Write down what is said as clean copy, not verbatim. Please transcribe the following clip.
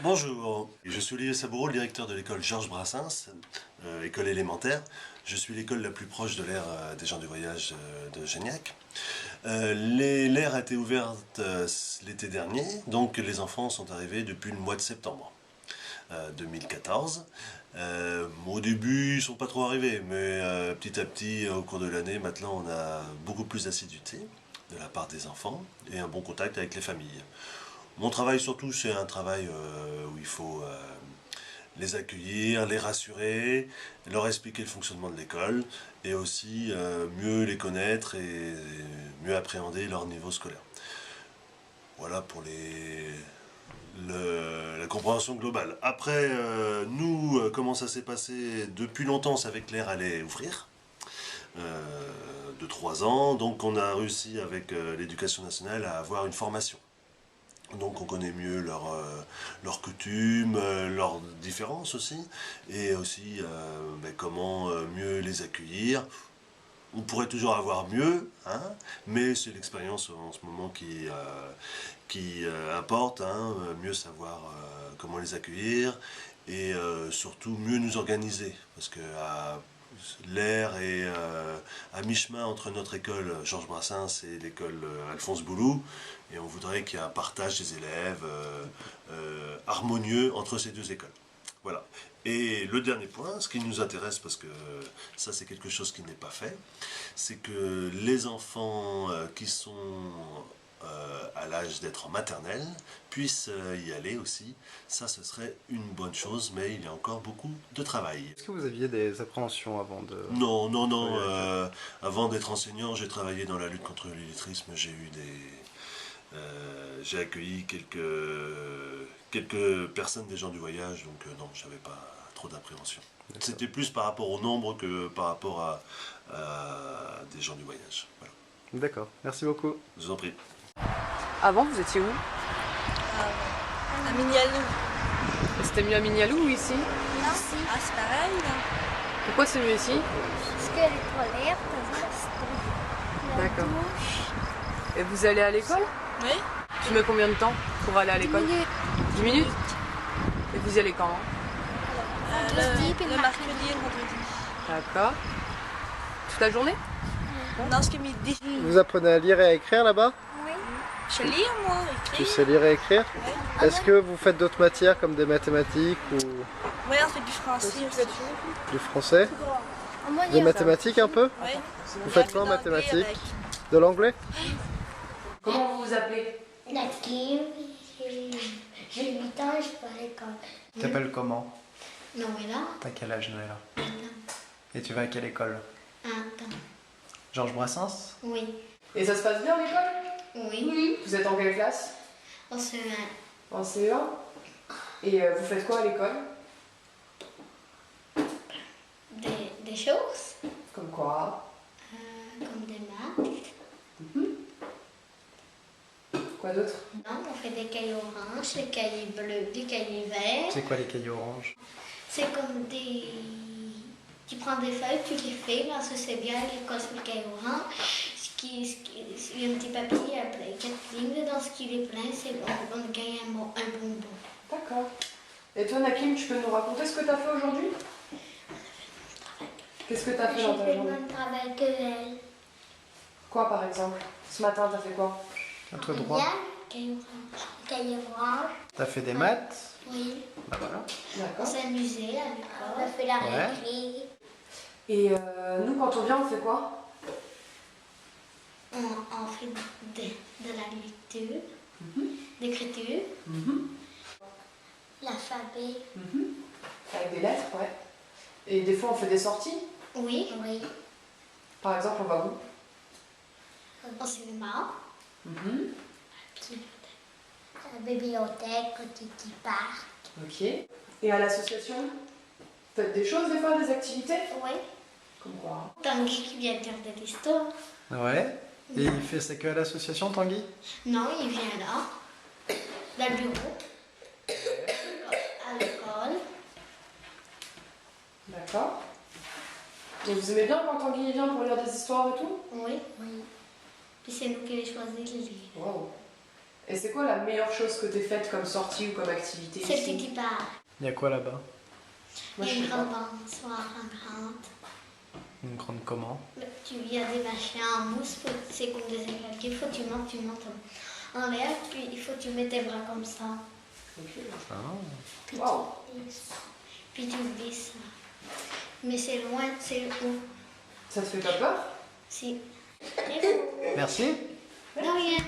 Bonjour, je suis Olivier Saboureau, le directeur de l'école Georges Brassens, école élémentaire. Je suis l'école la plus proche de l'aire des gens du voyage de Gignac. L'aire a été ouverte l'été dernier, donc les enfants sont arrivés depuis le mois de septembre 2014. Au début, ils ne sont pas trop arrivés, mais petit à petit, au cours de l'année, maintenant, on a beaucoup plus d'assiduité de la part des enfants et un bon contact avec les familles. Mon travail surtout, c'est un travail où il faut les accueillir, les rassurer, leur expliquer le fonctionnement de l'école et aussi mieux les connaître et mieux appréhender leur niveau scolaire. Voilà pour la compréhension globale. Après, nous, comment ça s'est passé depuis longtemps, on savait que l'aire allait ouvrir. De 3 ans, donc on a réussi avec l'éducation nationale à avoir une formation. Donc on connaît mieux leurs coutumes, leurs différences aussi, et aussi comment mieux les accueillir. On pourrait toujours avoir mieux, hein, mais c'est l'expérience en ce moment qui importe, hein, mieux savoir comment les accueillir et surtout mieux nous organiser, parce que l'aire est à mi-chemin entre notre école Georges Brassens et l'école Alphonse Bouloux, et on voudrait qu'il y ait un partage des élèves harmonieux entre ces deux écoles. Voilà. Et le dernier point, ce qui nous intéresse, parce que ça c'est quelque chose qui n'est pas fait, c'est que les enfants qui sont à l'âge d'être en maternelle puissent y aller aussi. Ça, ce serait une bonne chose, mais il y a encore beaucoup de travail. Est-ce que vous aviez des appréhensions avant de... Non. Avant d'être enseignant, j'ai travaillé dans la lutte contre l'illettrisme. J'ai accueilli quelques personnes des gens du voyage, donc non, j'avais pas trop d'appréhension. C'était plus par rapport au nombre que par rapport à des gens du voyage. Voilà. D'accord, merci beaucoup. Je vous en prie. Avant, vous étiez où? À Mignalou. C'était mieux à Mignalou ou ici? Ah, c'est pareil, là. Pourquoi c'est mieux ici? Parce que les toilettes, la D'accord. douche. Et vous allez à l'école? Oui. Tu mets combien de temps pour aller à l'école? 10 minutes. Et vous y allez quand? Le mercredi et le vendredi. D'accord. Toute la journée? Non, c'est que midi. Vous apprenez à lire et à écrire là-bas? Oui. Je sais lire, moi, Tu écrire. sais lire et écrire? Oui. Est-ce que vous faites d'autres matières comme des mathématiques ou Oui, on fait du français aussi. du français? En moyen. Des mathématiques un peu? Oui. Vous faites quoi en mathématiques? De l'anglais? Comment vous vous appelez? La Kim, j'ai 8 ans et je vais à l'école. Tu t'appelles comment? Noëlla, T'as quel âge, Noëlla? Et tu vas à quelle école? un temps. Georges Brassens? Oui. Et ça se passe bien l'école? Oui. Vous êtes en quelle classe? On se met En CE1. Et vous faites quoi à l'école? des choses, Comme quoi? comme des maths. Quoi d'autre? Non, on fait des cahiers oranges, des cahiers bleus, des cahiers verts. C'est quoi les cahiers oranges? C'est comme des... Tu prends des feuilles, tu les fais, parce que c'est bien, les colles sur le cahier orange. Il y a un petit papier après 4 lignes, dans ce qui est plein, c'est bon, on gagne un bonbon. D'accord. Et toi, Nakim, tu peux nous raconter ce que tu as fait aujourd'hui? Qu'est-ce que tu as fait J'ai dans ta fait le journée? même travail que elle. Quoi par exemple? Ce matin, tu as fait quoi? À toi droit. Bien, cahier orange. Cahier orange, T'as fait des maths? oui. Bah voilà. On D'accord. s'est amusé à l'école. On a fait la Ouais. récré. Et nous, quand on vient, on fait quoi? On fait de la lecture, d'écriture, l'alphabet. Avec des lettres, ouais. Et des fois, on fait des sorties. Oui. Oui. Par exemple, on va où? Au cinéma, Mhm. à la bibliothèque, au petit parc. Ok. Et à l'association? Vous faites des choses, des fois, des activités? Oui. Comme quoi? Tanguy qui vient dire de l'histoire. Ouais. Et il fait ça que à l'association, Tanguy? Non, il vient là, dans le bureau, à l'école. D'accord. Et vous aimez bien quand Tanguy vient pour lire des histoires et tout? Oui. Oui. Puis c'est nous qui les choisi les livres. Waouh. Et c'est quoi la meilleure chose que t'aies faite comme sortie ou comme activité C'est ici? le petit bar. Il y a quoi là-bas? Moi, Il y a je une sais pas. grande balançoire, en grande. Une grande comment? Il y a des machins en mousse, c'est comme des éclats. Il faut que tu montes en l'air, puis il faut que tu mets tes bras comme ça. Ok. Ah. Puis Wow. tu glisses. Puis tu glisses. Mais c'est loin, c'est haut. Ça te fait pas peur? Si. Merci. De rien.